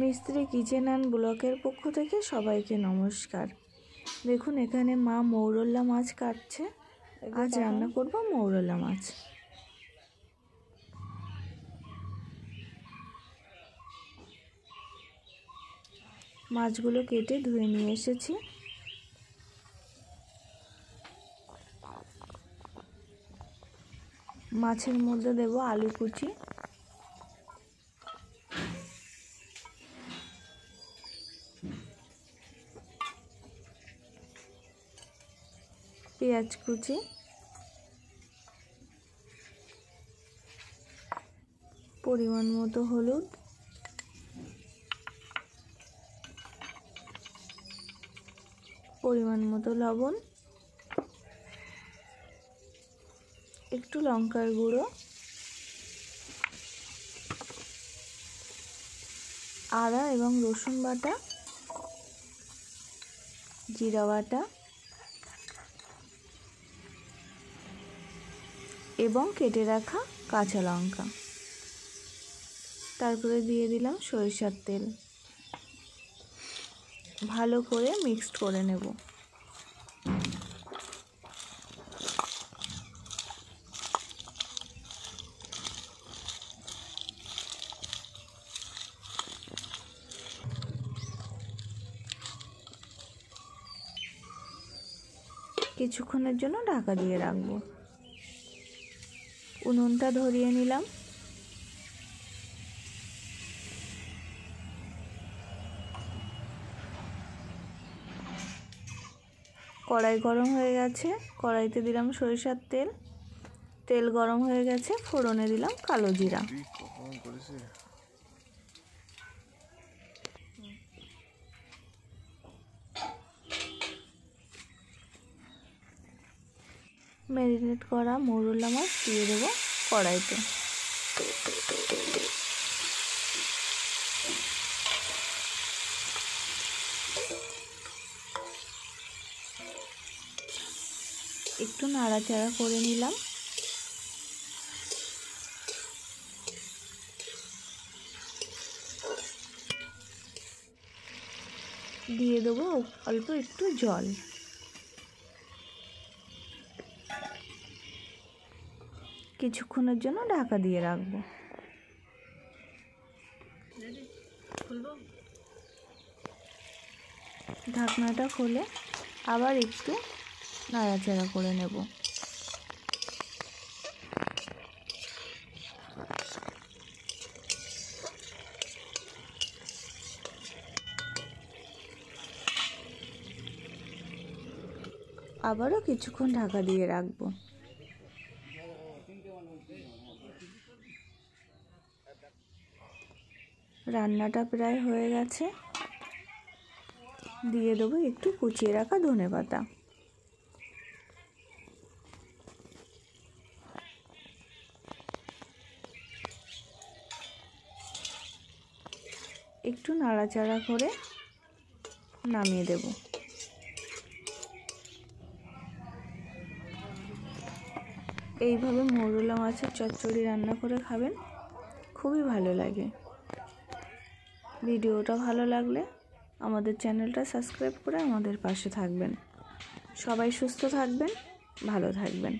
মিস্ত্রি kitchen and ব্লকের পক্ষ থেকে সবাইকে নমস্কার। দেখুন এখানে মা মৌরলা মাছ কাটছে। আজ রান্না করব মৌরলা মাছ। মাছগুলো কেটে ধুয়ে নিয়ে এসেছি। মাছের মধ্যে দেব আলু কুচি, পেঁয়াজ কুচি, পরিমাণ মতো হলুদ, পরিমাণ মতো লবণ, একটু লঙ্কার গুঁড়ো, আদা এবং রসুন বাটা, জিরা বাটা এবং কেটে রাখা কাঁচা লঙ্কা। তারপরে দিয়ে দিলাম সরিষার তেল। ভালো করে মিক্সড করে নেব। কিছুক্ষণের জন্য ঢাকা দিয়ে রাখবো। উনুনটা ধরিয়ে নিলাম। কড়াই গরম হয়ে গেছে, কড়াইতে দিলাম সরিষার তেল। তেল গরম হয়ে গেছে, ফোড়নে দিলাম কালো জিরা। ম্যারিনেট করা মৌরলা মাছ দিয়ে দেবো কড়াইতে। একটু নাড়াচাড়া করে নিলাম। দিয়ে দেবো অল্প একটু জল। কিছুক্ষণের জন্য ঢাকা দিয়ে রাখবো। ঢাকনাটা খুলে আবার একটু নাড়াচাড়া করে নেব। আবারও কিছুক্ষণ ঢাকা দিয়ে রাখবো। রান্নাটা প্রায় হয়ে গেছে। দিয়ে দেবো একটু কুচিয়ে রাখা ধনেপাতা। একটু নাড়াচাড়া করে নামিয়ে দেব। এইভাবে মৌরলা মাছের চচ্চড়ি রান্না করে খাবেন, খুবই ভালো লাগে। ভিডিওটা ভালো লাগলে আমাদের চ্যানেলটা সাবস্ক্রাইব করে আমাদের পাশে থাকবেন। সবাই সুস্থ থাকবেন, ভালো থাকবেন।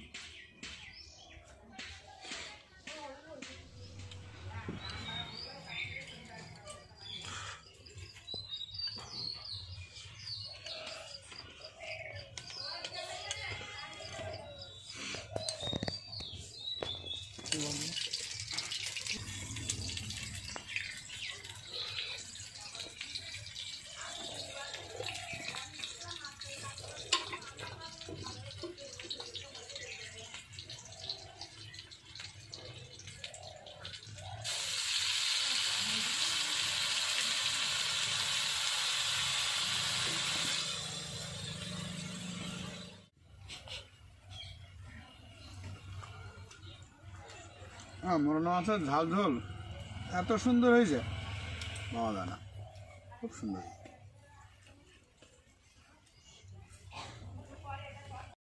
মৌরলা মাছের ঝাল ঝোল এত সুন্দর হয়েছে, পাওয়া যায় না, খুব সুন্দর।